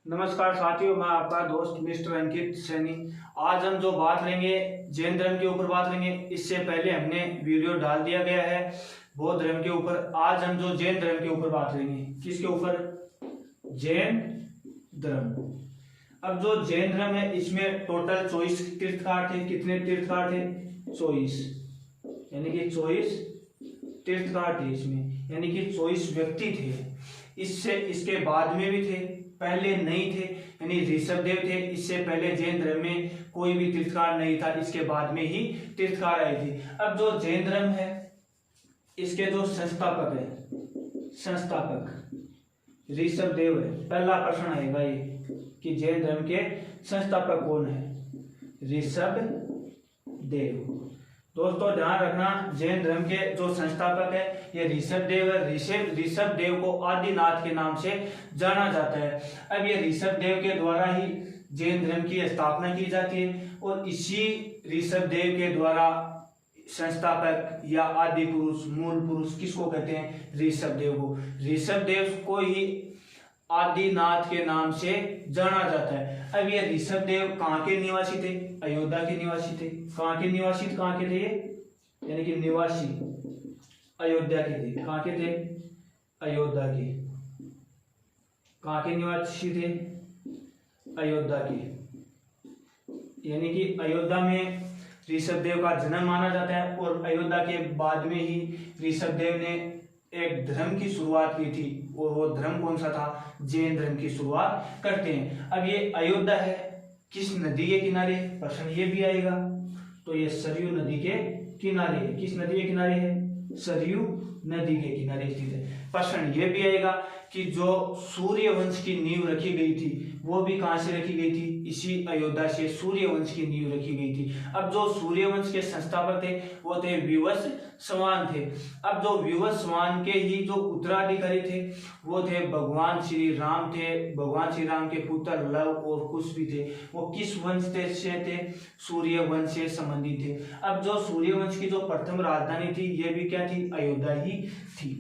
नमस्कार साथियों, मैं आपका दोस्त मिस्टर अंकित सैनी। आज हम जो बात लेंगे जैन धर्म के ऊपर बात लेंगे। इससे पहले हमने वीडियो डाल दिया गया है बौद्ध धर्म के ऊपर। आज हम जो जैन धर्म के ऊपर बात लेंगे, किसके ऊपर? जैन धर्म। अब जो जैन धर्म है इसमें टोटल 24 तीर्थकार थे। कितने तीर्थकार थे? 24, यानी कि 24 तीर्थकार थे इसमें, यानी कि 24 व्यक्ति थे। इसके बाद में भी थे, पहले नहीं थे, यानी ऋषभदेव थे। इससे पहले जैन धर्म में कोई भी तीर्थकार नहीं था, इसके बाद में ही तीर्थकार आए थे। अब जो जैन धर्म है इसके जो संस्थापक ऋषभदेव है। पहला प्रश्न आएगा ये कि जैन धर्म के संस्थापक कौन है? ऋषभदेव। दोस्तों ध्यान रखना, जैन धर्म के जो संस्थापक है ये ऋषभदेव है। ऋषभदेव को आदिनाथ के नाम से जाना जाता है। अब ये ऋषभदेव के द्वारा ही जैन धर्म की स्थापना की जाती है और इसी ऋषभदेव के द्वारा संस्थापक या आदि पुरुष, मूल पुरुष किसको कहते हैं? ऋषभदेव को। ऋषभदेव को ही आदिनाथ के नाम से जाना जाता है। अब ये ऋषभदेव कहाँ के निवासी थे? अयोध्या के निवासी थे। कहाँ के निवासी? कहाँ के थे ये? यानी कि निवासी अयोध्या के थे। कहाँ के थे? अयोध्या के। कहाँ के निवासी थे? अयोध्या के। यानी कि अयोध्या में ऋषभदेव का जन्म माना जाता है और अयोध्या के बाद में ही ऋषभदेव ने एक धर्म की शुरुआत की थी और वो धर्म कौन सा था? जैन धर्म की शुरुआत करते हैं। अब ये अयोध्या है किस नदी के किनारे? प्रश्न ये भी आएगा। तो ये सरयू नदी के किनारे है। किस नदी के किनारे है? सरयू नदी के किनारे स्थित है। प्रश्न ये भी आएगा कि जो सूर्यवंश की नींव रखी गई थी वो भी कहां से रखी गई थी? इसी अयोध्या से सूर्यवंश की नींव रखी गई थी। अब जो सूर्यवंश के संस्थापक थे वो थे विवस्वान थे। अब जो विवस्वान के ही जो उत्तराधिकारी थे वो थे भगवान श्री राम थे। भगवान श्री राम के पुत्र लव और कुश भी थे। वो किस वंश से थे? सूर्यवंश से संबंधित थे। अब जो सूर्यवंश की जो प्रथम राजधानी थी ये भी क्या थी? अयोध्या ही थी।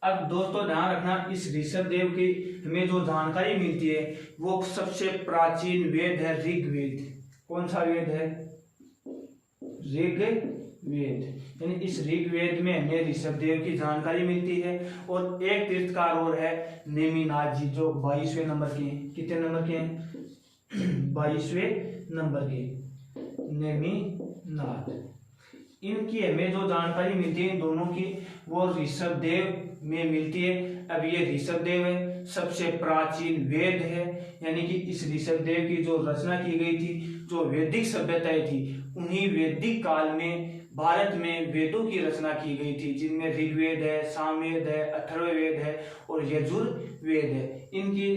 अब दोस्तों ध्यान रखना, इस ऋषभदेव की हमें जो जानकारी मिलती है वो सबसे प्राचीन वेद है ऋग्वेद। कौन सा वेद है? ऋग्वेद। यानी इस ऋग्वेद में हमें ऋषभदेव की जानकारी मिलती है। और एक तीर्थकार और है नेमिनाथ जी, जो 22वें नंबर के हैं। कितने नंबर के हैं? 22वें नंबर के नेमिनाथ। इनकी हमें जो जानकारी मिलती है इन दोनों की, वो ऋषभदेव में मिलती है। अब ये ऋषभदेव है, सबसे प्राचीन वेद है। यानी कि इस ऋषभदेव की जो रचना की गई थी, जो वैदिक सभ्यताएं थी, उन्हीं वैदिक काल में भारत में वेदों की रचना की गई थी, जिनमें ऋग्वेद है, सामवेद है, अथर्ववेद है और यजुर्वेद है। इनकी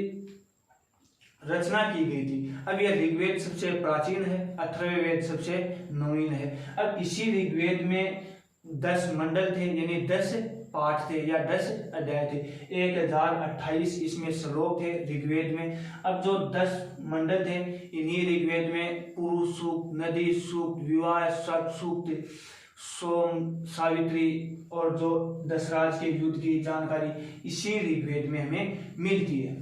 रचना की गई थी। अब यह ऋग्वेद सबसे प्राचीन है, अथर्ववेद सबसे नवीन है। अब इसी ऋग्वेद में 10 मंडल थे, यानी 10 पाठ थे या 10 अध्याय थे। 1028 इसमें श्लोक थे ऋग्वेद में। अब जो 10 मंडल थे इन्हीं ऋग्वेद में पुरुष सूक्त, नदी सूक्त, विवाह सूक्त, सोम, सावित्री और जो दशराज के युद्ध की जानकारी इसी ऋग्वेद में हमें मिलती है।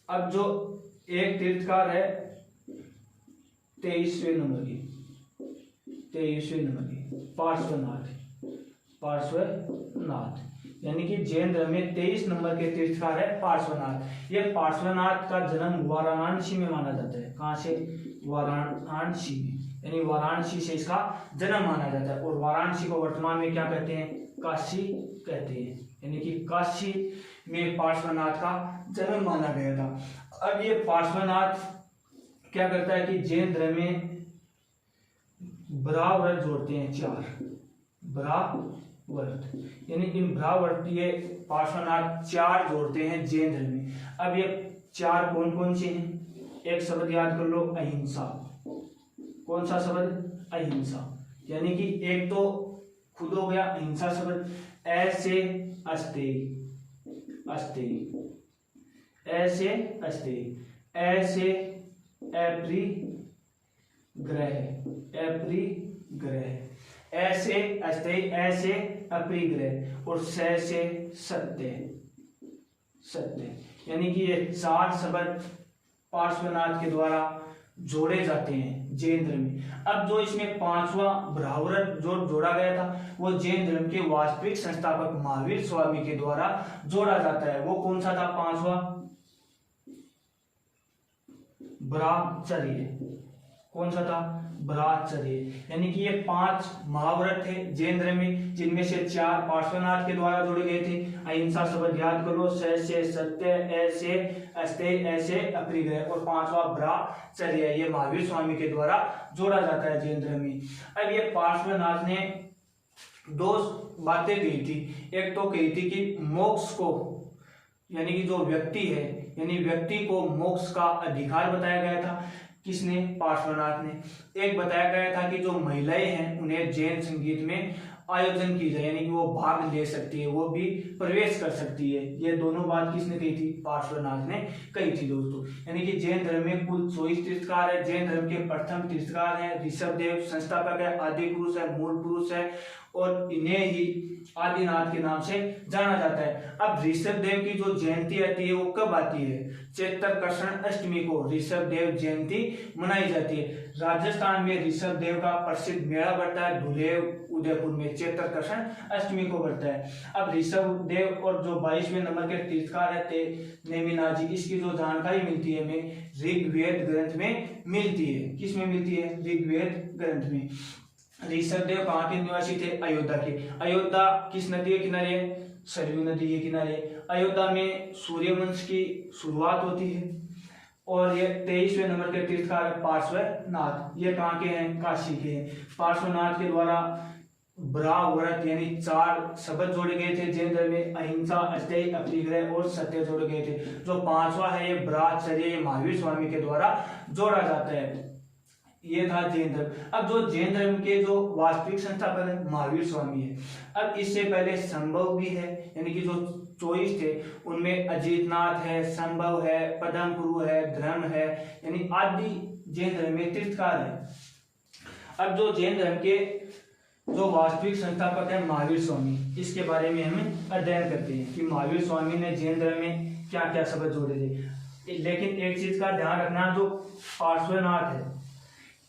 अब जो एक तीर्थकार है 23वें नंबर की पार्श्वनाथ, यानी कि जैन धर्म में 23 नंबर के तीर्थकार है पार्श्वनाथ। यह पार्श्वनाथ का जन्म वाराणसी में माना जाता है। कहां से? वाराणसी में, यानी वाराणसी से इसका जन्म माना जाता है। और वाराणसी को वर्तमान में क्या कहते हैं? काशी कहते हैं। यानी कि काशी में पार्श्वनाथ का जन्म माना गया था। अब ये पार्श्वनाथ क्या करता है कि जैन धर्म में ब्राह्व्रत जोड़ते हैं। 4 ब्राह्व्रत, यानी इन ब्राह्व्रत ये पार्श्वनाथ 4 जोड़ते हैं जैन धर्म में। अब ये 4 कौन कौन से हैं? एक शब्द याद कर लो, अहिंसा। कौन सा शब्द? अहिंसा। यानी कि एक तो खुद हो गया अहिंसा शब्द। ऐसे अस्तेय, ऐसे अपरिग्रह और से सत्य। सत्य, यानी कि ये 4 शब्द पार्श्वनाथ के द्वारा जोड़े जाते हैं जैन धर्म में। अब जो इसमें 5वां ब्राह्मण जो जोड़ा गया था वो जैन धर्म के वास्तविक संस्थापक महावीर स्वामी के द्वारा जोड़ा जाता है। वो कौन सा था? 5वां ब्रह्मचर्य। कौन सा था? ब्रह्मचर्य। यानी कि ये 5 महाव्रत थे जैन धर्म में, जिनमें से 4 पार्श्वनाथ के द्वारा जोड़े गए थे। अहिंसा शब्द याद कर लो, से सत्य, ऐसे अस्तेय, ऐसे अपरिग्रह, और 5वां ब्रह्मचर्य ये महावीर स्वामी के द्वारा जोड़ा जाता है जैन धर्म में। अब ये पार्श्वनाथ ने 2 बातें कही थी। एक तो कही थी कि मोक्ष को, यानी कि जो व्यक्ति है, यानी व्यक्ति को मोक्ष का अधिकार बताया गया था। किसने? पार्श्वनाथ ने। एक बताया गया था कि जो महिलाएं हैं उन्हें जैन संगीत में आयोजन की जाए, यानी कि वो भाग ले सकती है, वो भी प्रवेश कर सकती है। ये दोनों बात किसने कही थी? पार्श्वनाथ ने कही थी दोस्तों। यानी कि जैन धर्म में कुल 24 तीर्थकार है। जैन धर्म के प्रथम तीर्थकार है ऋषभदेव, संस्थापक है, आदि पुरुष है, मूल पुरुष है, और इन्हें ही आदिनाथ के नाम से जाना जाता है। अब ऋषभदेव की जो जयंती आती है वो कब आती है? चैत्र कृष्ण अष्टमी को ऋषभदेव जयंती मनाई जाती है। राजस्थान में ऋषभदेव का प्रसिद्ध मेला बढ़ता है धुलेव उदयपुर में, चैत्र कृष्ण अष्टमी को बढ़ता है। अब ऋषभदेव और जो 22वें नंबर के तीर्थकार है नेमिनाथ जी, इसकी जो जानकारी मिलती है हमें ऋग्वेद ग्रंथ में मिलती है। किस में मिलती है? ऋग्वेद ग्रंथ में। ऋषभदेव कहाँ के निवासी थे? अयोध्या के। अयोध्या किस नदी के किनारे? सरयू नदी के किनारे। अयोध्या में सूर्यवंश की शुरुआत होती है। और ये 23वें नंबर के तीर्थकार पार्श्वनाथ, ये कहाँ के हैं? काशी के हैं। पार्श्वनाथ के द्वारा ब्रह्मव्रत यानी 4 शब्द जोड़े गए थे जैन धर्म में। अहिंसा, अस्तेय, अपरिग्रह और सत्य जोड़े गए थे। जो 5वां है ये ब्रह्मचर्य, ये महावीर स्वामी के द्वारा जोड़ा जाता है। ये था जैन धर्म। अब जो जैन धर्म के जो वास्तविक संस्थापक है महावीर स्वामी है। अब इससे पहले संभव भी है, यानी कि जो 24 थे उनमें अजीतनाथ है, संभव है, पदम गुरु है, धर्म है, यानी आदि जैन धर्म में तीर्थकार है। अब जो जैन धर्म के जो वास्तविक संस्थापक है महावीर स्वामी, इसके बारे में हम अध्ययन करते हैं कि महावीर स्वामी ने जैन धर्म में क्या क्या शब्द जोड़े थे। लेकिन एक चीज का ध्यान रखना, जो पार्श्वनाथ है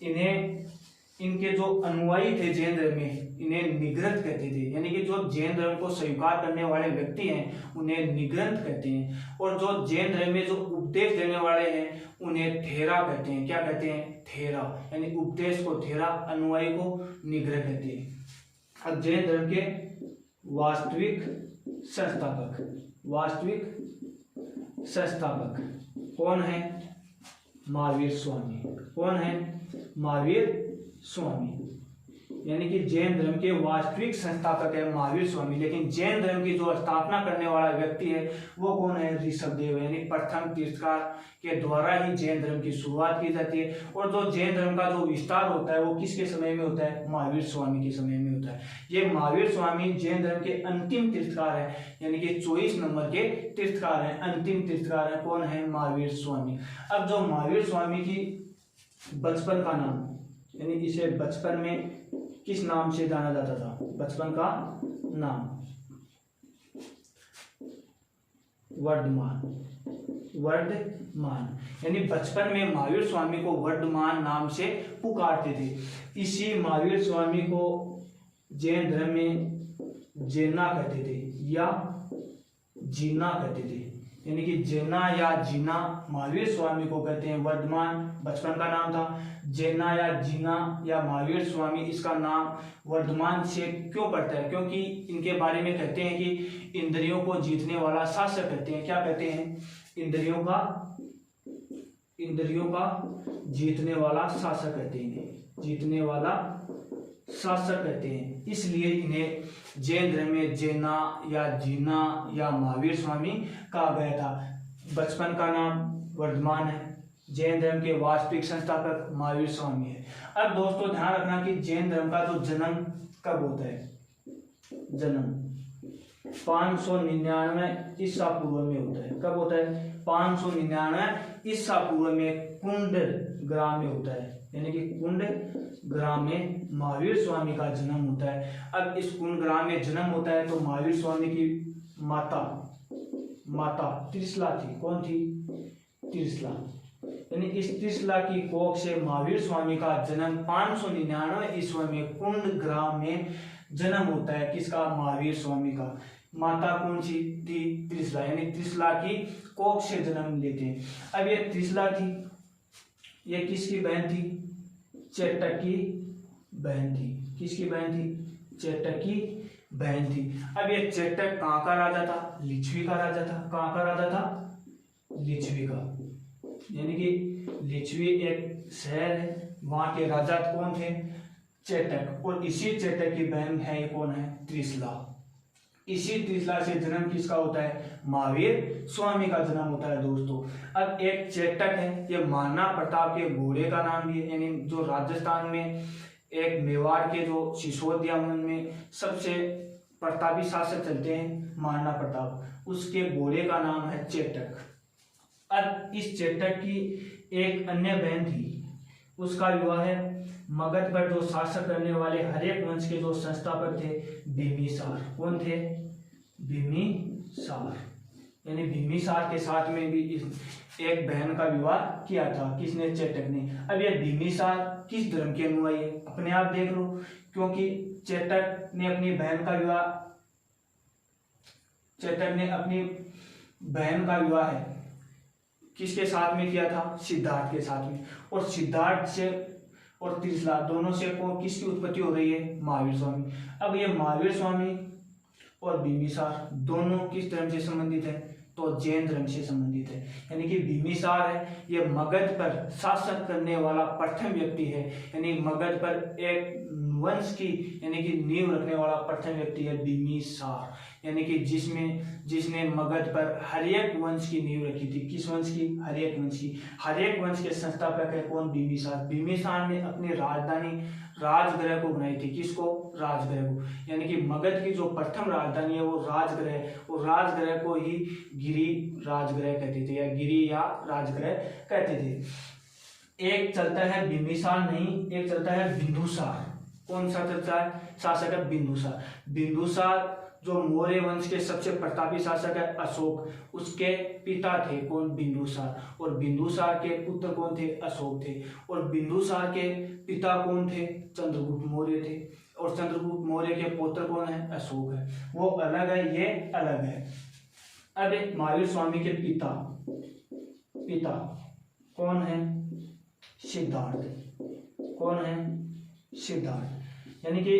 इन्हें, इनके जो अनुयायी थे जैन धर्म में, इन्हें निग्रंथ कहते थे। यानी कि जो जैन धर्म को स्वीकार करने वाले व्यक्ति हैं उन्हें निग्रंथ कहते हैं। और जो जैन धर्म में जो उपदेश देने वाले हैं उन्हें थेरा कहते हैं। क्या कहते हैं? थेरा, यानी उपदेश को थेरा, अनुयायी को निग्रह कहते हैं। अब जैन धर्म के वास्तविक संस्थापक कौन है? महावीर स्वामी। कौन है? महावीर स्वामी। यानी कि जैन धर्म के वास्तविक संस्थापक है महावीर स्वामी। लेकिन जैन धर्म की जो स्थापना करने वाला व्यक्ति है वो कौन है? ऋषभदेव, यानी प्रथम तीर्थकार के द्वारा ही जैन धर्म की शुरुआत की जाती है। और जो जैन धर्म का जो विस्तार होता है वो किसके समय में होता है? महावीर स्वामी के समय में होता है। ये महावीर स्वामी जैन धर्म के अंतिम तीर्थकार है, यानी कि 24 नंबर के तीर्थकार है, अंतिम तीर्थकार है। कौन है? महावीर स्वामी। अब जो महावीर स्वामी की बचपन का नाम, यानी इसे बचपन में किस नाम से जाना जाता था? बचपन का नाम वर्धमान। यानी बचपन में महावीर स्वामी को वर्धमान नाम से पुकारते थे। इसी महावीर स्वामी को जैन धर्म में जेना कहते थे या जीना कहते थे। यानी कि जेना या जीना महावीर स्वामी को कहते हैं। वर्धमान बचपन का नाम था। जेना या जीना या महावीर स्वामी, इसका नाम वर्धमान से क्यों पड़ता है? क्योंकि इनके बारे में कहते हैं कि इंद्रियों को जीतने वाला शासक कहते हैं। क्या कहते हैं? इंद्रियों का जीतने वाला शासक कहते हैं। जीतने वाला शासक कहते हैं। इसलिए इन्हें जैन धर्म में जेना या जीना या महावीर स्वामी कहा गया था। बचपन का नाम वर्धमान है। जैन धर्म के वास्तविक संस्थापक महावीर स्वामी है। अब दोस्तों ध्यान रखना कि जैन धर्म का जो जन्म कब होता है? जन्म 599 ईसा पूर्व में होता है। कब होता है? 599 ईसा पूर्व में कुंड ग्राम में होता है। यानी कि कुंड ग्राम में महावीर स्वामी का जन्म होता है। अब इस कुंड ग्राम में जन्म होता है तो महावीर स्वामी की माता माता त्रिशला थी। कौन थी? त्रिशला। यानी इस त्रिशला की कोख से महावीर स्वामी का जन्म 599 ईस्वी में कुंड ग्राम में जन्म होता है। किसका? महावीर स्वामी का। माता कौन सी थी? त्रिशला। यानी त्रिशला की कोख से जन्म लेते हैं। अब ये त्रिशला थी, ये किसकी बहन थी? चेटक की बहन थी। किसकी बहन थी? चेटक की बहन थी। अब ये चेटक कहाँ का राजा था? लिच्छवी का राजा था। कहाँ का राजा था? लिच्छवी का। यानी कि लिच्छवी एक शहर है, वहां के राजा कौन थे? चेटक। और इसी चेटक की बहन है ये कौन है? त्रिशला। इसी त्रिशला से जन्म किसका होता है? महावीर स्वामी का जन्म होता है दोस्तों। अब एक चेटक है, ये महाराणा प्रताप के घोड़े का नाम भी है। यानी जो राजस्थान में एक मेवाड़ के जो सिसोदिया में सबसे प्रतापी शासक चलते हैं महाराणा प्रताप, उसके घोड़े का नाम है चेटक। अब इस चेटक की एक अन्य बहन थी, उसका विवाह है मगध पर जो शासक करने वाले हरेक वंश के जो संस्थापक थे बिंबिसार। कौन थे? बिंबिसार। यानी बिंबिसार के साथ में भी एक बहन का विवाह किया था। किसने? चेटक ने। अब यह बिंबिसार किस धर्म के अनुयायी है? अपने आप देख लो, क्योंकि चेटक ने अपनी बहन का विवाह है किसके साथ में किया था? सिद्धार्थ के साथ में। और सिद्धार्थ से और त्रिशला दोनों से किसकी उत्पत्ति हो रही है? महावीर स्वामी। अब ये महावीर स्वामी और बिंबिसार दोनों किस धर्म से संबंधित है? तो जैन धर्म से संबंधित है। यानी कि बिंबिसार है, ये मगध पर शासन करने वाला प्रथम व्यक्ति है। यानी मगध पर एक वंश की यानी कि नींव रखने वाला प्रथम व्यक्ति है बिंबिसार। यानी कि जिसने मगध पर हरेक वंश की नींव रखी थी। किस वंश की? हरेक वंश की। हरेक वंश के संस्थापक है कौन? बिंबिसार। बिंबिसार ने अपनी राजधानी राजगृह को बनाई थी। किसको? राजगृह को। यानी कि मगध की जो प्रथम राजधानी है वो राजगृह, और राजगृह को ही गिरी राजगृह कहते थे, या गिरी या राजगृह कहते थे। एक चलता है बिंबिसार नहीं, एक चलता है बिंदुसार। कौन सा चलता है? शासक है बिंदुसार। बिंदुसार जो मौर्य वंश के सबसे प्रतापी शासक है अशोक, उसके पिता थे कौन? बिंदुसार। और बिंदुसार के पुत्र कौन थे? अशोक थे। और बिंदुसार के पिता कौन थे? चंद्रगुप्त मौर्य थे। और चंद्रगुप्त मौर्य के पुत्र कौन है? अशोक है। वो अलग है, ये अलग है। अब महावीर स्वामी के पिता कौन है? सिद्धार्थ। कौन है? सिद्धार्थ। यानी कि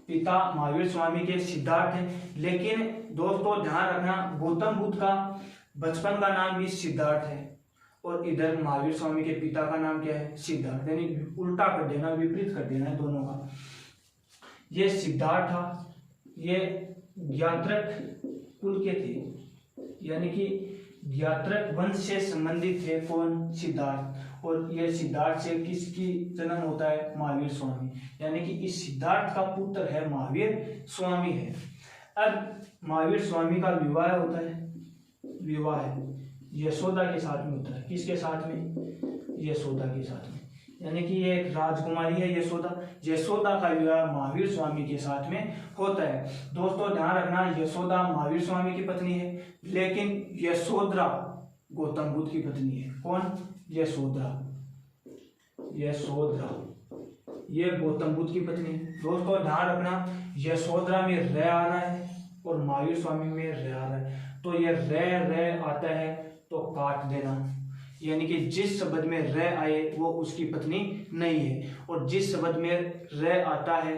पिता महावीर स्वामी के सिद्धार्थ हैं। लेकिन दोस्तों ध्यान रखना, गौतम बुद्ध का बचपन का नाम भी सिद्धार्थ है, और इधर महावीर स्वामी के पिता का नाम क्या है? सिद्धार्थ। यानी उल्टा कर देना, विपरीत कर देना है दोनों का। ये सिद्धार्थ था, ये ज्ञात्रक कुल के थे, यानी कि ज्ञात्रक वंश से संबंधित थे कौन? सिद्धार्थ। और ये सिद्धार्थ से किसकी जन्म होता है? महावीर स्वामी। यानी कि इस सिद्धार्थ का पुत्र है महावीर स्वामी है। अब महावीर स्वामी का विवाह होता है, विवाह यशोदा के साथ में होता है। किसके साथ में? यशोदा के साथ में। यानी कि ये एक राजकुमारी है यशोदा। यशोदा का विवाह महावीर स्वामी के साथ में होता है। दोस्तों ध्यान रखना, यशोदा महावीर स्वामी की पत्नी है, लेकिन यशोधरा गौतम बुद्ध की पत्नी है। कौन? यशोधरा। ये गौतम बुद्ध की पत्नी है। दोस्तों ध्यान रखना, यशोधरा में र आ रहा है और महावीर स्वामी में र आ रहा है, तो ये र आता है तो काट देना। यानी कि जिस शब्द में र आए वो उसकी पत्नी नहीं है, और जिस शब्द में र आता है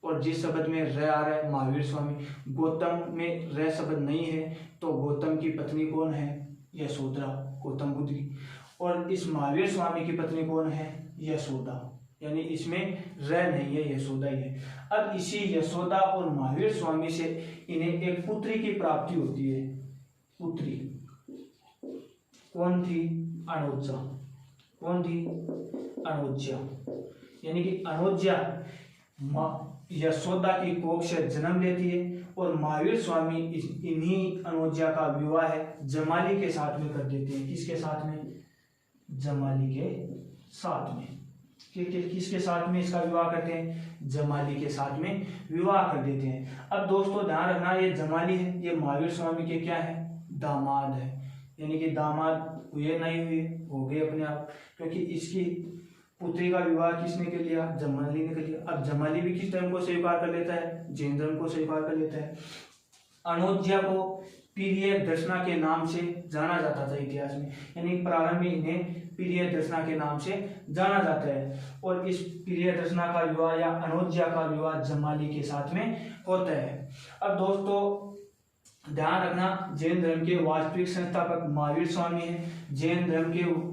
और जिस शब्द में र आ रहा है महावीर स्वामी, गौतम में र शब्द नहीं है, तो गौतम की पत्नी कौन है? यशोधरा, गौतम बुद्ध की। और इस महावीर स्वामी की पत्नी कौन है? यशोदा। यानी इसमें र नहीं है, यशोदा ही है। अब इसी यशोदा और महावीर स्वामी से इन्हें एक पुत्री की प्राप्ति होती है। पुत्री कौन थी? अनोजा। कौन थी? अनोज्या। यानी कि अनोज्या यशोदा की कोख से जन्म लेती है, और महावीर स्वामी इन्हीं अनोज्या का विवाह है जमाली के साथ में कर देते हैं। किसके साथ में? जमाली के साथ में। किसके साथ में इसका विवाह करते हैं? जमाली के साथ में विवाह कर देते हैं। अब दोस्तों ध्यान रखना, ये जमाली है, ये महावीर स्वामी के क्या है? दामाद है, यानी कि दामाद हुए नहीं हुए, हो गए अपने आप, क्योंकि इसकी पुत्री का विवाह किसने कर लिया, जमाली ने कर लिया। अब जमाली भी किस धर्म को स्वीकार कर लेता है, जैन धर्म को स्वीकार कर लेता है। अनोज्या को पीरिय दर्शना के नाम से जाना जाता था इतिहास में, यानी प्रारंभ में इन्हें पीरिय दर्शना के नाम से जाना जाता है। और इस पीरिय दर्शना का विवाह या अनोज्या का विवाह जमाली के साथ में होता है। अब दोस्तों ध्यान रखना, जैन धर्म के वास्तविक संस्थापक महावीर स्वामी है। जैन धर्म के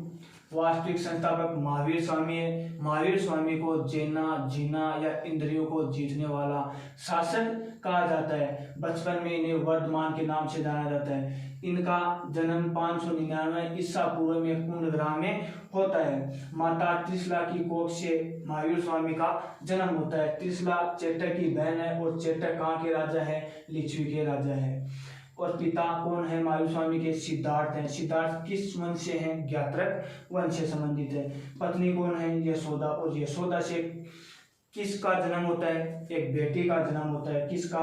वास्तविक संस्थापक महावीर स्वामी है। महावीर स्वामी को जीना या इंद्रियों को जीतने वाला शासक कहा जाता है। बचपन में इन्हें वर्धमान के नाम से जाना जाता है। इनका जन्म 599 ईसा पूर्व में कुंडग्राम में होता है। माता त्रिशला की कोख से महावीर स्वामी का जन्म होता है। त्रिशला चेटक की बहन है और चेटक कहाँ के राजा है, लिच्छवी के राजा है। और पिता कौन है महावीर स्वामी के, सिद्धार्थ हैं। सिद्धार्थ किस वंश से हैं, ज्ञात्रक वंश से संबंधित है। पत्नी कौन है, यशोदा, और यशोदा से किसका जन्म होता है, एक बेटी का जन्म होता है। किसका,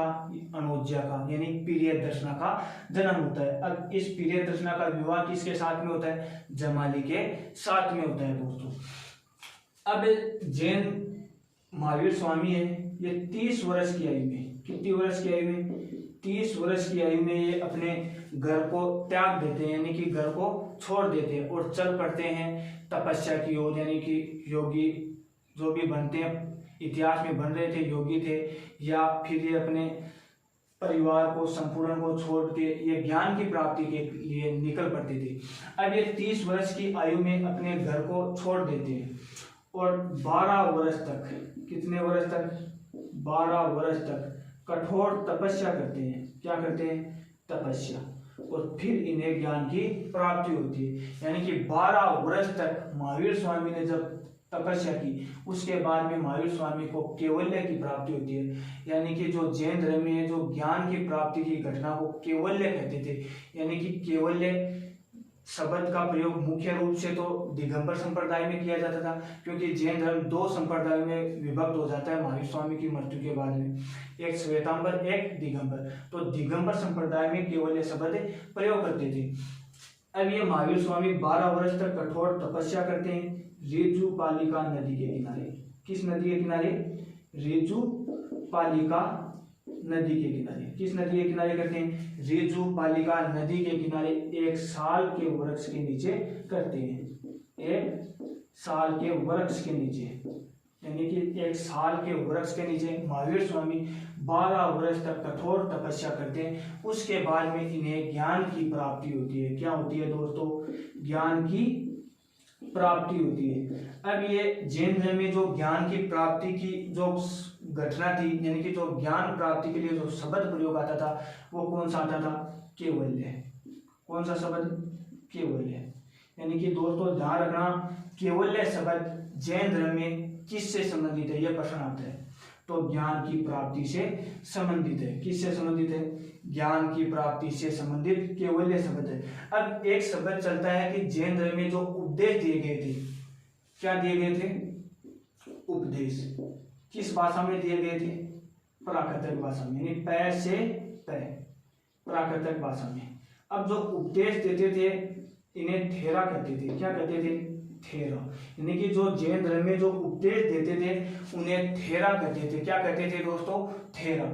अनोज्या का, यानी पीरिय दर्शना का जन्म होता है। अब इस पीरिय दर्शना का विवाह किसके साथ में होता है, जमाली के साथ में होता है दोस्तों। अब जैन महावीर स्वामी है, ये 30 वर्ष की आयु में, कितनी वर्ष की आयु में, 30 वर्ष की आयु में ये अपने घर को त्याग देते हैं, यानी कि घर को छोड़ देते हैं और चल पड़ते हैं तपस्या की ओर। यानी कि योगी जो भी बनते हैं, इतिहास में बन रहे थे, योगी थे, या फिर ये अपने परिवार को संपूर्ण को छोड़ के ये ज्ञान की प्राप्ति के लिए निकल पड़ते थे। अब ये 30 वर्ष की आयु में अपने घर को छोड़ देते हैं और 12 वर्ष तक, कितने वर्ष तक, 12 वर्ष तक कठोर तपस्या करते हैं। क्या करते हैं, तपस्या, और फिर इन्हें ज्ञान की प्राप्ति होती है। यानी कि 12 वर्ष तक महावीर स्वामी ने जब तपस्या की, उसके बाद में महावीर स्वामी को केवल्य की प्राप्ति होती है। यानी कि जो जैन धर्म में जो ज्ञान की प्राप्ति की घटना को केवल्य कहते थे। यानी कि केवल्य शब्द का प्रयोग मुख्य रूप से तो दिगंबर संप्रदाय में किया जाता था, क्योंकि जैन धर्म 2 संप्रदायों में विभक्त हो जाता है महावीर स्वामी की मृत्यु के बाद में, एक श्वेतांबर, एक दिगंबर। तो दिगंबर संप्रदाय में केवल्य शब्द प्रयोग करते थे। अब ये महावीर स्वामी 12 वर्ष तक कठोर तपस्या करते हैं रेजू पालिका नदी के किनारे। किस नदी के किनारे, रेजू पालिका नदी के किनारे। किस नदी के किनारे करते हैं, रेजू पालिका नदी के किनारे एक साल के वृक्ष के नीचे करते हैं। एक साल के वृक्ष के नीचे, यानी कि एक साल के वृक्ष के नीचे महावीर स्वामी 12 वर्ष तक कठोर तपस्या करते हैं। उसके बाद में इन्हें ज्ञान की प्राप्ति होती है। क्या होती है दोस्तों, ज्ञान की प्राप्ति होती है। अब ये जैन धर्म में जो ज्ञान की प्राप्ति की जो घटना थी, यानी कि जो ज्ञान प्राप्ति के लिए जो शब्द प्रयोग आता था, वो कौन सा आता था, केवल्य। कौन सा शब्द, केवल्य। यानी कि दोस्तों ध्यान रखना, केवल्य शब्द जैन धर्म में किससे संबंधित है, यह प्रश्न आता है। तो ज्ञान की प्राप्ति से संबंधित है। किससे संबंधित है, ज्ञान की प्राप्ति से संबंधित केवल्य शब्द है। अब एक शब्द चलता है कि जैन धर्म में जो उपदेश दिए गए थे, क्या दिए गए थे, उपदेश किस भाषा में दिए गए थे, प्राकृतिक भाषा में, यानी पै से पै, प्राकृतिक भाषा में। अब जो उपदेश देते थे इन्हें थेरा कहते थे। क्या कहते थे, थेरा। यानी कि जो जैन धर्म में जो उपदेश देते थे उन्हें थेरा कहते थे। क्या कहते थे दोस्तों, थेरा।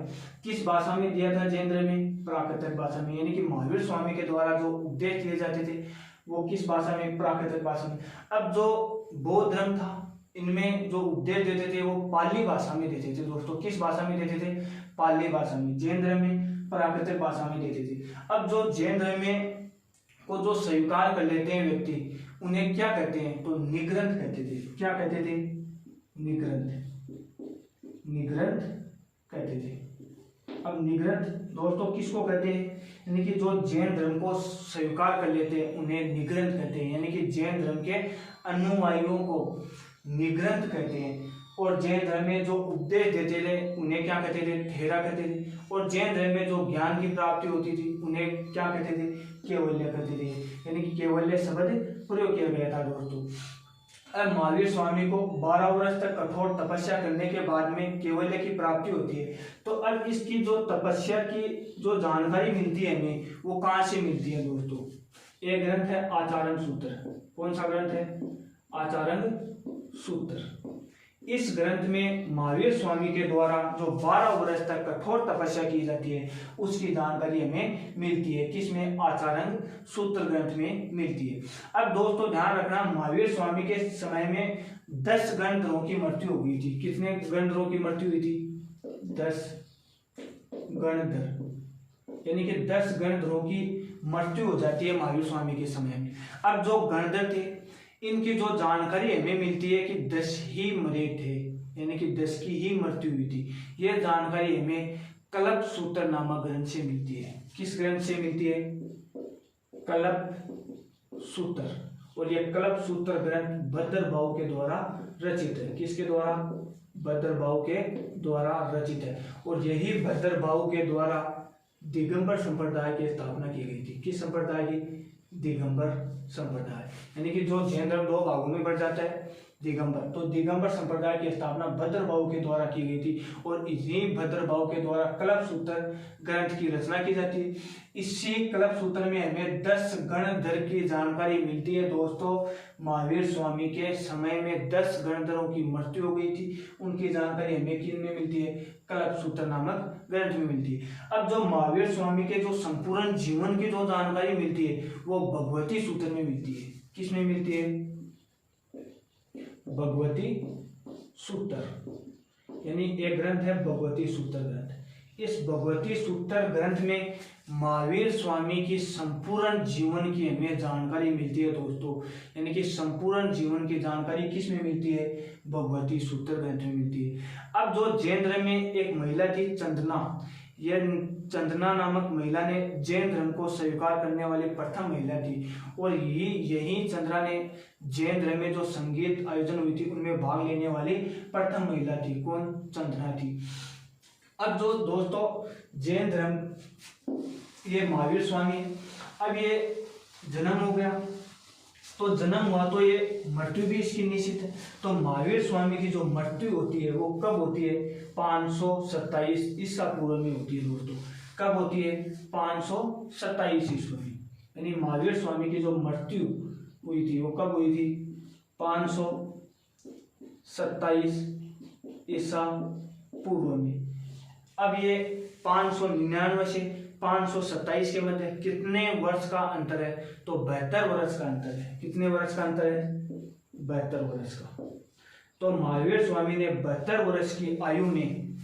किस भाषा में दिया था जैन धर्म में, प्राकृतिक भाषा में। यानी कि महावीर स्वामी के द्वारा जो उपदेश दिए जाते थे वो किस भाषा में, प्राकृतिक भाषा में। अब जो बौद्ध धर्म था, इनमें जो उपदेश देते थे वो पाली भाषा में देते थे दोस्तों। किस भाषा में देते थे, पाली भाषा में। जैन धर्म में प्राकृतिक भाषा में देते थे। अब जो जैन धर्म में को जो स्वीकार कर लेते हैं व्यक्ति, उन्हें क्या कहते हैं, तो निग्रंथ कहते थे। क्या कहते थे, निग्रंथ, निग्रंथ कहते थे। अब निग्रंथ दोस्तों किसको कहते हैं, यानी कि जो जैन धर्म को स्वीकार कर लेते हैं उन्हें निग्रंथ कहते हैं। यानी कि जैन धर्म के अनुयायियों को निग्रंथ कहते हैं। और जैन धर्म में जो उपदेश देते थे उन्हें क्या कहते थे, थेरा कहते थे। और जैन धर्म में जो ज्ञान की प्राप्ति होती थी उन्हें क्या कहते थे, केवल्य कहते थे। यानी कि केवल्य शब्द प्रयोग किया गया था दोस्तों। अब महावीर स्वामी को 12 वर्ष तक कठोर तपस्या करने के बाद में केवल्य की प्राप्ति होती है। तो अब इसकी जो तपस्या की जो जानकारी मिलती है हमें, वो कहाँ से मिलती है दोस्तों? एक ग्रंथ है आचार्य सूत्र। कौन सा ग्रंथ है? आचार्य सूत्र। इस ग्रंथ में महावीर स्वामी के द्वारा जो 12 वर्ष तक कठोर तपस्या की जाती है उसकी जानकारी हमें मिलती है। किसमें? आचार्य सूत्र ग्रंथ में मिलती है। अब दोस्तों ध्यान रखना, महावीर स्वामी के समय में 10 गणधरों की मृत्यु हो गई थी। कितने गणधरों की मृत्यु हुई थी? 10 गणधर, यानी कि 10 गणधरों की मृत्यु हो जाती है महावीर स्वामी के समय में। अब जो गणधर थे इनकी जो जानकारी हमें मिलती है कि 10 ही मरे थे, यानी कि 10 की ही मृत्यु हुई थी। यह जानकारी हमें कल्प सूत्र नामक ग्रंथ से मिलती है। किस ग्रंथ से मिलती है? कल्प सूत्र। और यह कल्प सूत्र ग्रंथ भद्रभाव के द्वारा रचित है। किसके द्वारा? भद्रभाव के द्वारा रचित है। और यही भद्रभाव के द्वारा दिगंबर संप्रदाय की स्थापना की गई थी। किस संप्रदाय की? दिगंबर संप्रदाय। यानी कि जो जैन धर्म 2 भागों में बढ़ जाता है, दिगंबर, तो दिगंबर संप्रदाय की स्थापना भद्रभाव के द्वारा की गई थी। और इसी भद्रभाव के द्वारा कल्प सूत्र ग्रंथ की रचना की जाती है। इसी कल्प सूत्र में हमें 10 गणधर की जानकारी मिलती है। दोस्तों महावीर स्वामी के समय में 10 गणधरों की मृत्यु हो गई थी। उनकी जानकारी हमें किन में मिलती है? कल्प सूत्र नामक ग्रंथ में मिलती है। अब जो महावीर स्वामी के जो संपूर्ण जीवन की जो जानकारी मिलती है वो भगवती सूत्र में मिलती है। किस में मिलती है? भगवती सूत्र, यानी एक ग्रंथ है भगवती सूत्र ग्रंथ। इस भगवती सूत्र ग्रंथ में महावीर स्वामी की संपूर्ण जीवन की हमें जानकारी मिलती है दोस्तों। यानी कि संपूर्ण जीवन की जानकारी किस में मिलती है? भगवती सूत्र ग्रंथ में मिलती है। अब जो जैन धर्म में एक महिला थी चंदना, यह चंदना नामक महिला ने जैन धर्म को स्वीकार करने वाली प्रथम महिला थी। और यही चंद्रा ने जैन धर्म में जो संगीत आयोजन हुई थी उनमें भाग लेने वाली प्रथम महिला थी। कौन? चंद्रा थी। अब जो दोस्तों जैन धर्म, ये महावीर स्वामी, अब ये जन्म हो गया, तो जन्म हुआ तो ये मृत्यु भी इसकी निश्चित है। तो महावीर स्वामी की जो मृत्यु होती है वो कब होती है? 527 ईसा पूर्व में होती है दोस्तों। कब होती है? 527 ईस्वी में। यानी महावीर स्वामी की जो मृत्यु हुई थी वो कब हुई थी? 527 ईसा पूर्व में। अब ये 599 से 527 के मध्य कितने वर्ष का अंतर है? तो 72 वर्ष का अंतर है। कितने वर्ष का अंतर है? 72 वर्ष का। तो महावीर स्वामी ने 72 वर्ष की आयु में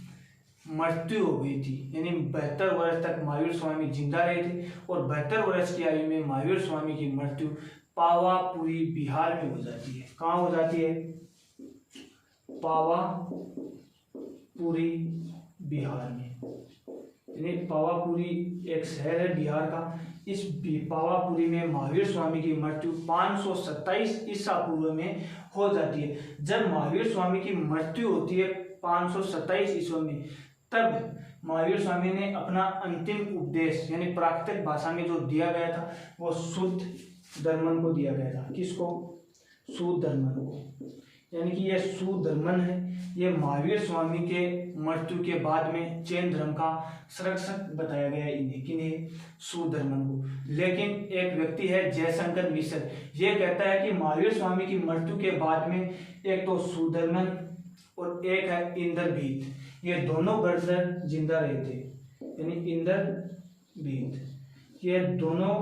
मृत्यु हो गई थी। यानी 72 वर्ष तक महावीर स्वामी जिंदा रहे थे। और 72 वर्ष की आयु में महावीर स्वामी की मृत्यु पावापुरी बिहार में हो जाती है। कहाँ हो जाती है? पावापुरी बिहार में। यानी पावापुरी एक शहर है बिहार का। इस पावापुरी में महावीर स्वामी की मृत्यु 527 ईसा पूर्व में हो जाती है। जब महावीर स्वामी की मृत्यु होती है 527 ईस्वी में, तब महावीर स्वामी ने अपना अंतिम उपदेश यानी प्राकृतिक भाषा में जो दिया गया था वो शुद्ध धर्मन को दिया गया था। किसको? शुद्ध धर्मन को। यानी कि यह शुद्ध धर्मन है, ये महावीर स्वामी के मृत्यु के बाद में जैन धर्म का संरक्षक बताया गया है इन्हें। किन्हें? शुद्ध धर्मन को। लेकिन एक व्यक्ति है जयशंकर मिश्र, ये कहता है कि महावीर स्वामी की मृत्यु के बाद में एक तो शुद्ध धर्मन और एक है इंद्रभीत, ये दोनों गणधर जिंदा रहे थे। यानी इंद्रभीत, ये दोनों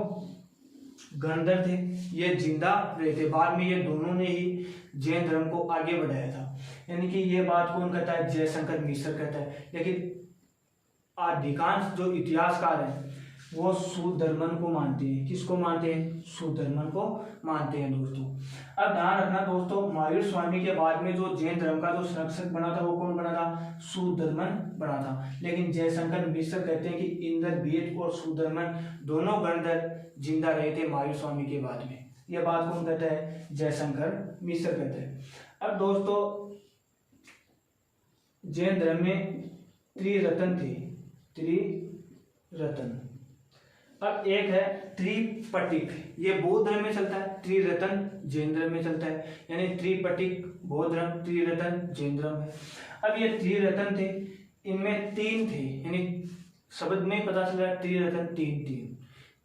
गणधर थे, ये जिंदा रहे थे। बाद में ये दोनों ने ही जैन धर्म को आगे बढ़ाया था। यानी कि ये बात कौन कहता है? जयशंकर मिश्र कहता है। लेकिन अधिकांश जो इतिहासकार हैं वो शुद्ध धर्मन को मानते हैं। किसको मानते हैं? शुद्ध धर्मन को मानते हैं दोस्तों। अब ध्यान रखना दोस्तों, महावीर स्वामी के बाद में जो जैन धर्म का जो संरक्षक बना था वो कौन बना था? शुद्ध धर्मन बना था। लेकिन जयशंकर मिश्र कहते हैं कि इंद्रभीत और शुद्ध धर्मन दोनों गणधर जिंदा रहे थे महावीर स्वामी के बाद में। यह बात कौन कहता है? जयशंकर मिश्र कहते हैं। अब दोस्तों जैन धर्म में त्रिरत्न थे। त्रिरत्न, अब एक है त्रिपटिक, ये बौद्ध धर्म में चलता है, त्रिरत्न जैन धर्म में चलता है, यानी त्रिपटिक बौद्ध धर्म, त्रिरत्न जैन धर्म है। अब ये त्रिरत्न थे, इनमें तीन थे, यानी शब्द में पता चल रहा है त्रिरत्न तीन।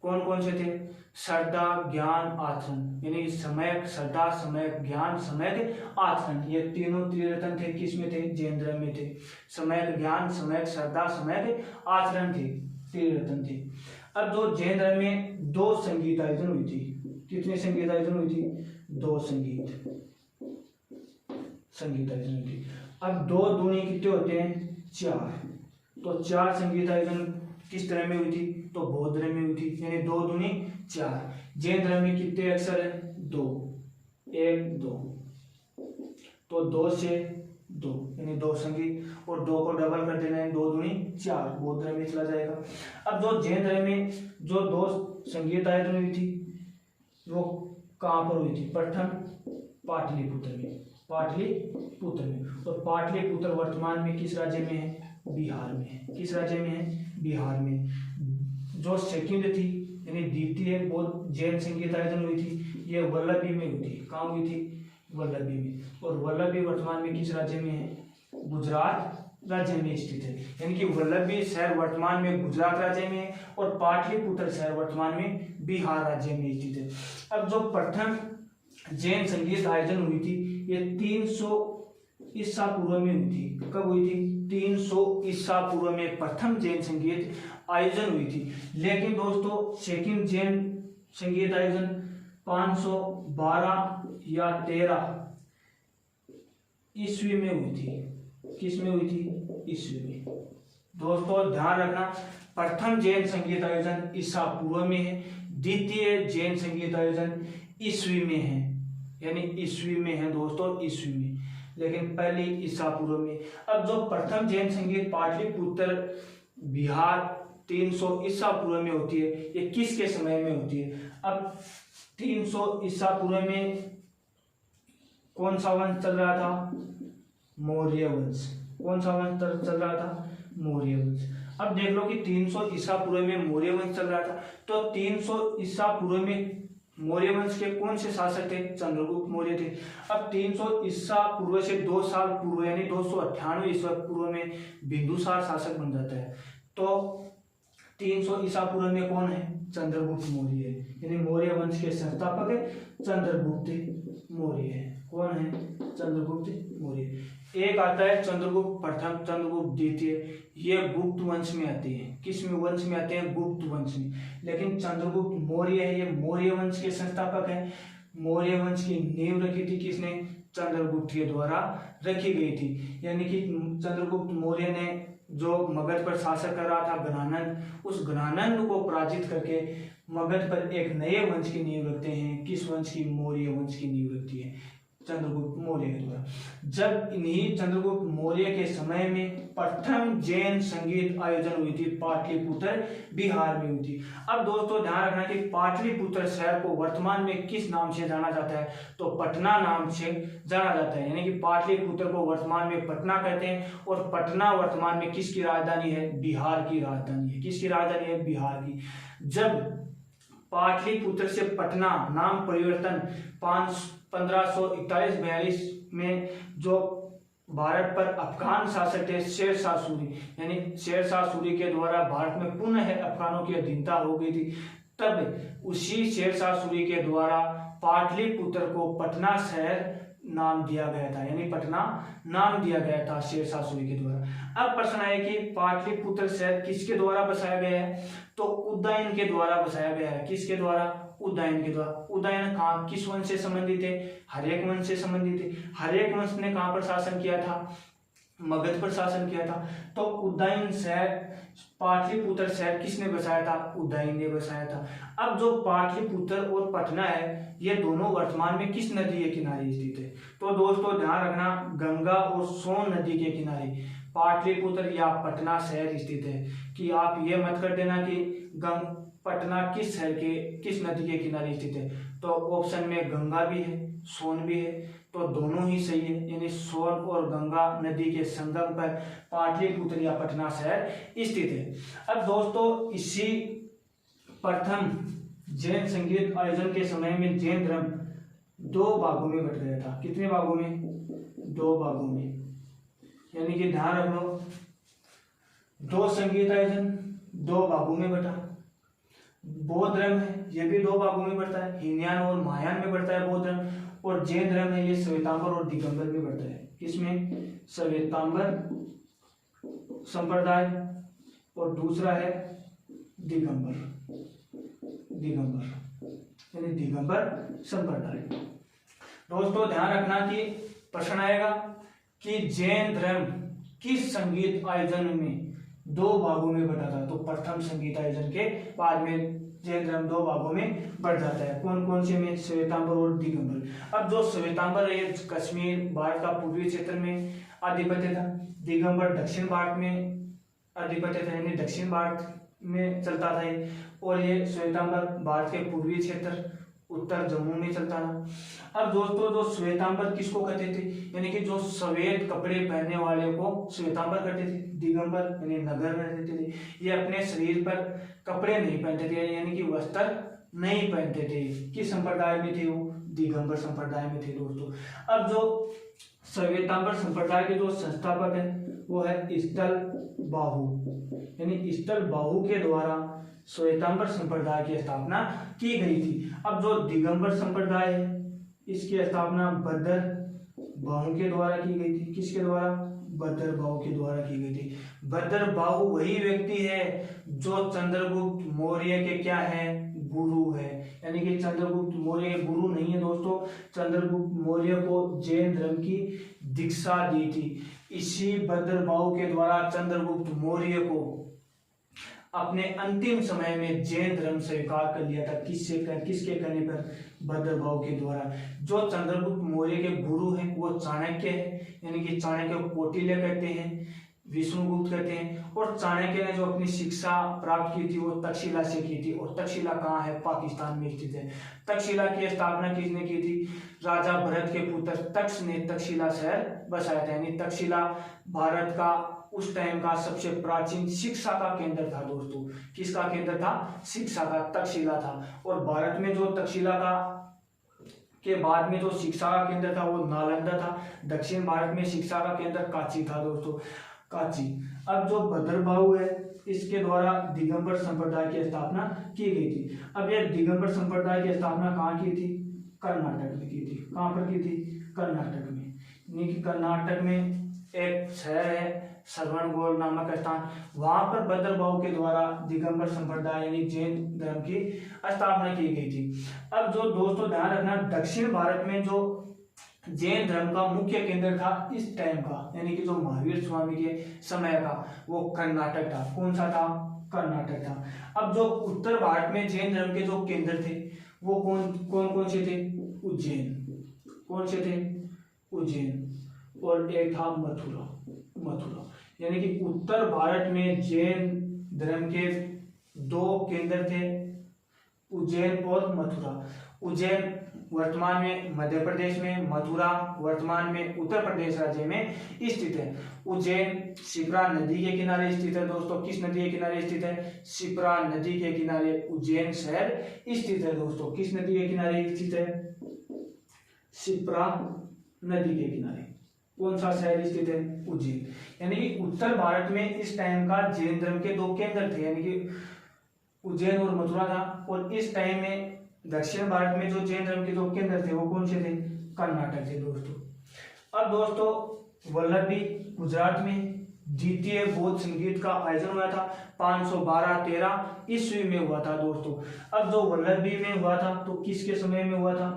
कौन कौन से थे? श्रद्धा, ज्ञान, आचरण, यानी सम्यक श्रद्धा, सम्यक ज्ञान, सम्यक आचरण, ये तीनों त्रिरत्न थे। किस में थे? जैन धर्म में थे। सम्यक ज्ञान, सम्यक श्रद्धा, सम्यक आचरण थे, त्रिरत्न थे। अब जो जैन धर्म में 2 संगीत आयोजन हुई थी, कितने संगीत आयोजन हुई थी? 2 संगीत आयोजन हुई थी। अब 2 दूनी कितने होते हैं? 4, तो 4 संगीत आयोजन किस तरह में हुई थी? तो बौद्ध धर्म में हुई थी, यानी 2 दूनी 4। जैन धर्म में कितने अक्षर है? 2, 1 2, तो 2 से 2, यानी 2 संगीत, और 2 को डबल कर देना है, 2 दूनी 4, बौद्ध धर्म में चला जाएगा। अब जो जैन धर्म में जो 2 संगीत आयोजन हुई थी वो कहाँ पर हुई थी? प्रथम पाटलिपुत्र में, और पाटलिपुत्र वर्तमान में किस राज्य में है? बिहार में है। किस राज्य में है? बिहार में। जो सेकंड थी, यानी द्वितीय बौद्ध जैन संगीत आयोजन हुई थी, ये वल्लभी में हुई थी। कहाँ हुई थी? वल्लभी में। और वल्लभी वर्तमान में किस राज्य में है? गुजरात राज्य में स्थित है, यानी कि वल्लभी शहर वर्तमान में गुजरात राज्य में है, और पाटलिपुत्र शहर वर्तमान में बिहार राज्य में स्थित है। अब जो प्रथम जैन संगीत आयोजन हुई थी, ये 300 ईसा पूर्व में हुई थी। कब हुई थी? 300 ईसा पूर्व में प्रथम जैन संगीत आयोजन हुई थी। लेकिन दोस्तों सेकंड जैन संगीत आयोजन 512 या 13 ईस्वी में हुई थी। किस में हुई थी? ईस्वी में। दोस्तों ध्यान रखना, प्रथम जैन संगीत आयोजन ईसा पूर्व में है, द्वितीय जैन संगीत आयोजन ईस्वी में है, यानी ईस्वी में है दोस्तों, ईस्वी में, लेकिन पहली ईसा पूर्व में। अब जो प्रथम जैन संगीत पाटलिपुत्र बिहार 300 ईसा पूर्व में होती है, ये किसके समय में होती है? अब 300 ईसा पूर्व में कौन सा वंश चल रहा था? मौर्य वंश। कौन सा वंश चल रहा था? मौर्य वंश। अब देख लो कि 300 ईसा पूर्व में मौर्य वंश चल रहा था, तो 300 ईसा पूर्व में मौर्य वंश के कौन से शासक थे? चंद्रगुप्त मौर्य थे। अब 300 ईसा पूर्व से 2 साल पूर्व, यानी 298 ईसा पूर्व में बिंदुसार शासक बन जाता है। तो 300 ईसा पूर्व में कौन है? चंद्रगुप्त मौर्य, यानी मौर्य वंश के संस्थापक चंद्रगुप्त मौर्य है। कौन है? चंद्रगुप्त मौर्य। एक आता है चंद्रगुप्त प्रथम, चंद्रगुप्त द्वितीय, ये गुप्त वंश में आते हैं। किस में वंश में आते हैं? गुप्त वंश में। लेकिन चंद्रगुप्त मौर्य है, ये मौर्य वंश के संस्थापक है। मौर्य वंश की नींव रखी थी किसने? चंद्रगुप्त के द्वारा रखी गई थी, यानी कि चंद्रगुप्त मौर्य ने जो मगध पर शासन कर रहा था घनानंद, उस घनानंद को पराजित करके मगध पर एक नए वंश की नींव रखते हैं। किस वंश की? मौर्य वंश की नींव रखती है चंद्रगुप्त मौर्य के द्वारा। जब इन्हीं चंद्रगुप्त मौर्य के समय में प्रथम जैन संगीत आयोजन हुई थी, पाटलिपुत्र बिहार में हुई थी। अब दोस्तों ध्यान रखना कि पाटलिपुत्र शहर को वर्तमान में किस नाम से जाना जाता है? तो पटना नाम से जाना जाता है, यानी कि पाटलिपुत्र को वर्तमान में पटना कहते हैं, और पटना वर्तमान में किसकी राजधानी है? बिहार की राजधानी है। किसकी राजधानी है? बिहार की। जब पाटलिपुत्र से पटना नाम परिवर्तन 1541-42 में जो भारत पर अफगान शासक थे शेरशाह सूरी, यानी शेरशाह सूरी के द्वारा भारत में पुनः अफगानों की अधीनता हो गई थी, तब उसी शेरशाह सूरी के द्वारा पाटलिपुत्र को पटना शहर नाम दिया गया था, यानी पटना नाम दिया गया था शेरशाह सूरी के द्वारा। अब प्रश्न है कि पाटलिपुत्र शहर किसके द्वारा बसाया गया है? तो उदयन के द्वारा बसाया गया है। किसके द्वारा? उदयन के द्वारा। उदयन कहाँ, किस वंश से संबंधित है? हर्यक वंश से संबंधित है। हर्यक वंश ने कहाँ पर शासन किया था? मगध पर शासन किया था। तो उदयन शहर, पाटलिपुत्र शहर किसने बसाया था? उदयन ने बसाया था। अब जो पाटलिपुत्र और पटना है, ये दोनों वर्तमान में किस नदी के किनारे स्थित है? तो दोस्तों ध्यान रखना, गंगा और सोन नदी के किनारे पाटलिपुत्र या पटना शहर स्थित है। कि आप ये मत कर देना कि पटना किस शहर के, किस नदी के किनारे स्थित है। तो ऑप्शन में गंगा भी है, सोन भी है, तो दोनों ही सही है, यानी सोन और गंगा नदी के संगम पर पाटलिपुत्र या पटना शहर स्थित है। अब दोस्तों इसी प्रथम जैन संगीत आयोजन के समय में जैन धर्म 2 भागों में बट गया था। कितने भागों में? 2 भागों में। यानी कि ध्यान रख लो, 2 संगीत आयोजन 2 भागों में बटा। बौद्ध धर्म है, ये भी 2 भागों में बढ़ता है, हीनयान और महायान में बढ़ता है बौद्ध धर्म। और जैन धर्म है, ये श्वेतांबर और दिगंबर में बढ़ता है। किसमें? श्वेतांबर संप्रदाय और दूसरा है दिगंबर यानी दिगंबर संप्रदाय। दोस्तों ध्यान रखना कि प्रश्न आएगा कि जैन धर्म किस संगीत आयोजन में 2 भागों में बटा था। तो प्रथम संगीत आयोजन के बाद में जैन धर्म 2 भागों में बढ़ जाता है। कौन कौन से में? श्वेतांबर और दिगंबर। अब जो श्वेतांबर है, कश्मीर भारत का पूर्वी क्षेत्र में आधिपत्य था। दिगंबर दक्षिण भारत में आधिपत्य था, यानी दक्षिण भारत में चलता था ये। और ये श्वेतांबर भारत के पूर्वी क्षेत्र उत्तर जम्मू में चलता था। अब दोस्तों जो श्वेतांबर किसको कहते थे? यानी कि जो श्वेत कपड़े पहनने वाले को श्वेतांबर कहते थे। दिगंबर यानी नगर में रहते थे, ये अपने शरीर पर कपड़े नहीं पहनते थे, यानी कि वस्त्र नहीं पहनते थे। किस संप्रदाय में थे वो? दिगंबर संप्रदाय में थे दोस्तों। अब जो श्वेतांबर संप्रदाय के जो संस्थापक है वो है स्थल बाहु, यानी स्थल बाहु के द्वारा श्वेतांबर संप्रदाय की स्थापना की गई थी। अब जो दिगंबर संप्रदाय है, इसकी स्थापना भद्र बाहु के द्वारा की गई थी। किसके द्वारा? भद्र बाहु के द्वारा की गई थी। भद्र बाहु वही व्यक्ति है जो चंद्रगुप्त मौर्य के क्या है? गुरु है। यानी कि चंद्रगुप्त मौर्य के गुरु नहीं है दोस्तों, चंद्रगुप्त मौर्य को जैन धर्म की दीक्षा दी थी। इसी भद्र बाहु के द्वारा चंद्रगुप्त मौर्य को अपने अंतिम समय में जैन धर्म स्वीकार कर लिया था। किसके कहने पर? भद्र बाहु के द्वारा। जो चंद्रगुप्त मौर्य के गुरु हैं वो चाणक्य है, यानी कि चाणक्य को कौटिल्य कहते हैं, विष्णुगुप्त कहते हैं। और चाणक्य ने जो अपनी शिक्षा प्राप्त की थी वो तक्षशिला से की थी। और तक्षशिला कहाँ है? पाकिस्तान में स्थित है। तक्षशिला की स्थापना किसने की थी? राजा भरत के पुत्र तक्ष ने तक्षशिला शहर बसाया था। यानी तक्षशिला भारत का उस टाइम का सबसे प्राचीन शिक्षा का केंद्र था दोस्तों। किसका केंद्र था? शिक्षा का, तक्षशिला था। और भारत में जो तक्षशिला का के बाद में जो शिक्षा का केंद्र था वो नालंदा था। दक्षिण भारत में शिक्षा का केंद्र कांची था दोस्तों, कांची। अब जो भद्र बाहु है, इसके द्वारा दिगंबर संप्रदाय की स्थापना की गई थी। अब ये दिगंबर संप्रदाय की स्थापना कहाँ की थी? कर्नाटक में की थी। कहाँ पर की थी? कर्नाटक में। यानी कि कर्नाटक में एक शहर है श्रवणबेळगोळ नामक स्थान, वहां पर भद्र बाहु के द्वारा दिगंबर संप्रदाय यानी जैन धर्म की स्थापना की गई थी। अब जो दोस्तों ध्यान रखना, दक्षिण भारत में जो जैन धर्म का मुख्य केंद्र था इस टाइम का, यानी कि जो महावीर स्वामी के समय का, वो कर्नाटक था। कौन सा था? कर्नाटक था। अब जो उत्तर भारत में जैन धर्म के जो केंद्र थे वो कौन से थे? उज्जैन। कौन से थे? उज्जैन। और एक था मथुरा। यानी कि उत्तर भारत में जैन धर्म के 2 केंद्र थे, उज्जैन और मथुरा। उज्जैन वर्तमान में मध्य प्रदेश में, मथुरा वर्तमान में उत्तर प्रदेश राज्य में स्थित है। उज्जैन शिप्रा नदी के किनारे स्थित है दोस्तों। किस नदी के किनारे स्थित है? शिप्रा नदी के किनारे उज्जैन शहर स्थित है दोस्तों। किस नदी के किनारे स्थित है? शिप्रा नदी के किनारे। कौन सा शहर स्थित है? उज्जैन। यानी कि उत्तर भारत में इस टाइम का जैन धर्म के 2 केंद्र थे, यानी कि उज्जैन और मथुरा था। और इस टाइम में दक्षिण भारत में जो जैन धर्म के 2 केंद्र थे वो कौन से थे? कर्नाटक थे दोस्तों। अब दोस्तों वल्लभी गुजरात में द्वितीय बौद्ध संगीत का आयोजन हुआ था 512-13 ईस्वी में हुआ था दोस्तों। अब जो वल्लभी में हुआ था तो किसके समय में हुआ था?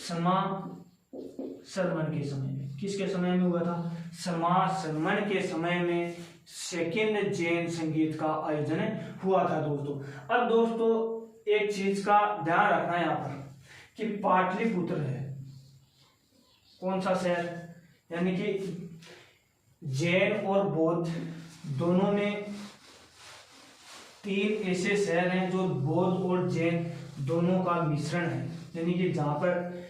समा सरमन के समय में। किसके समय में हुआ था? समा सरमन के समय में सेकंड जैन संगीत का आयोजन हुआ था दोस्तों। अब दोस्तों एक चीज का ध्यान रखना यहाँ पर कि पाटलिपुत्र है कौन सा शहर? यानी कि जैन और बौद्ध दोनों में 3 ऐसे शहर हैं जो बौद्ध और जैन दोनों का मिश्रण है। यानी कि जहां पर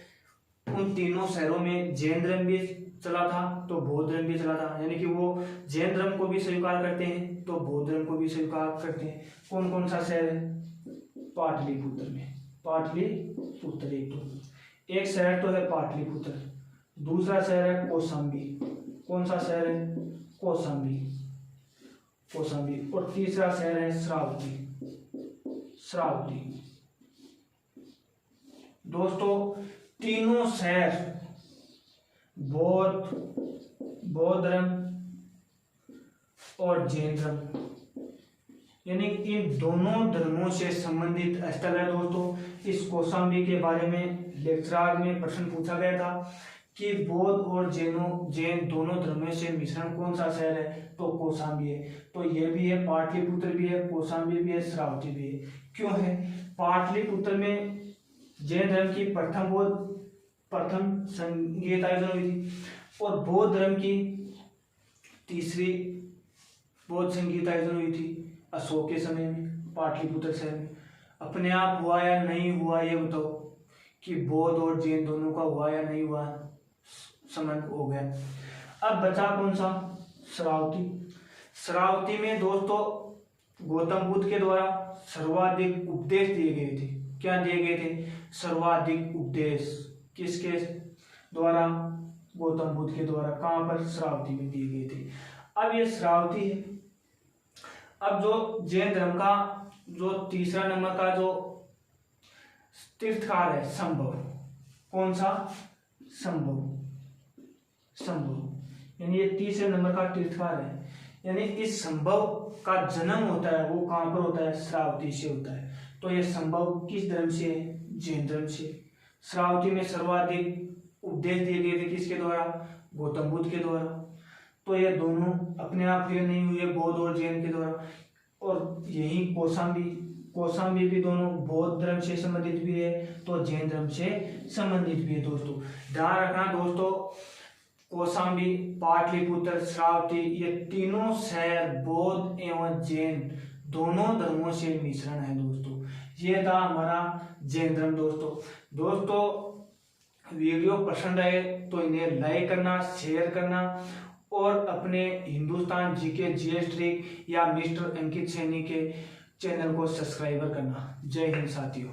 उन तीनों शहरों में जैन धर्म भी चला था तो बौद्ध धर्म भी चला था, यानी कि वो जैन धर्म को भी स्वीकार करते हैं तो बौद्ध धर्म को भी स्वीकार करते हैं। कौन कौन सा शहर है? पाटलिपुत्र में, पाटलिपुत्र एक शहर तो है पाटलिपुत्र, दूसरा शहर है कौशाम्बी। कौन सा शहर है? कौशाम्बी, और तीसरा शहर है श्रावती। दोस्तों तीनों शहर बौद्ध धर्म और जैन धर्म, यानी इन दोनों धर्मों से संबंधित स्थल है। दोस्तों इस कौशाम्बी के बारे में लेक्चरार में प्रश्न पूछा गया था कि बौद्ध और जैन दोनों धर्मों से मिश्रण कौन सा शहर है? तो कौशाम्बी है। तो ये भी है, पाटलिपुत्र भी है, कौशाम्बी भी है, श्रावती भी है। क्यों है? पाटलिपुत्र में जैन धर्म की प्रथम संहिता हुई थी और बौद्ध धर्म की तीसरी बौद्ध संहिता हुई थी अशोक के समय में, पाटलिपुत्र शहर में। अपने आप हुआ या नहीं हुआ ये बताओ, कि बौद्ध और जैन दोनों का हुआ या नहीं हुआ, संबंध हो गया। अब बचा कौन सा? श्रावती में दोस्तों गौतम बुद्ध के द्वारा सर्वाधिक उपदेश दिए गए थे। क्या दिए गए थे? सर्वाधिक उपदेश। किसके द्वारा? गौतम बुद्ध के द्वारा। कहाँ पर? श्रावती में दिए गए थे। अब ये श्रावती है। अब जो जैन धर्म का जो तीसरा नंबर का जो तीर्थकार है संभव। कौन सा? संभव, यानी ये तीसरे नंबर का तीर्थकार है। यानी इस संभव का जन्म होता है वो कहाँ पर होता है? श्रावती से होता है। तो ये संभव किस धर्म से है? जैन धर्म से। श्रावती में सर्वाधिक उपदेश दिए गए थे किसके द्वारा? गौतम बुद्ध के द्वारा। तो ये दोनों अपने आप ये नहीं हुए, बौद्ध और जैन के द्वारा। और यही कौशाम्बी भी दोनों बौद्ध धर्म से संबंधित भी है तो जैन धर्म से संबंधित भी है। दोस्तों ध्यान रखना दोस्तों, कौशाम्बी, पाटलिपुत्र, श्रावती ये तीनों शहर बौद्ध एवं जैन दोनों धर्मों से मिश्रण है। दोस्तों ये था हमारा जैन धर्म। दोस्तों वीडियो पसंद आए तो इन्हें लाइक करना, शेयर करना और अपने हिंदुस्तान जीके जीएस ट्रिक या मिस्टर अंकित सैनी के चैनल को सब्सक्राइबर करना। जय हिंद साथियों।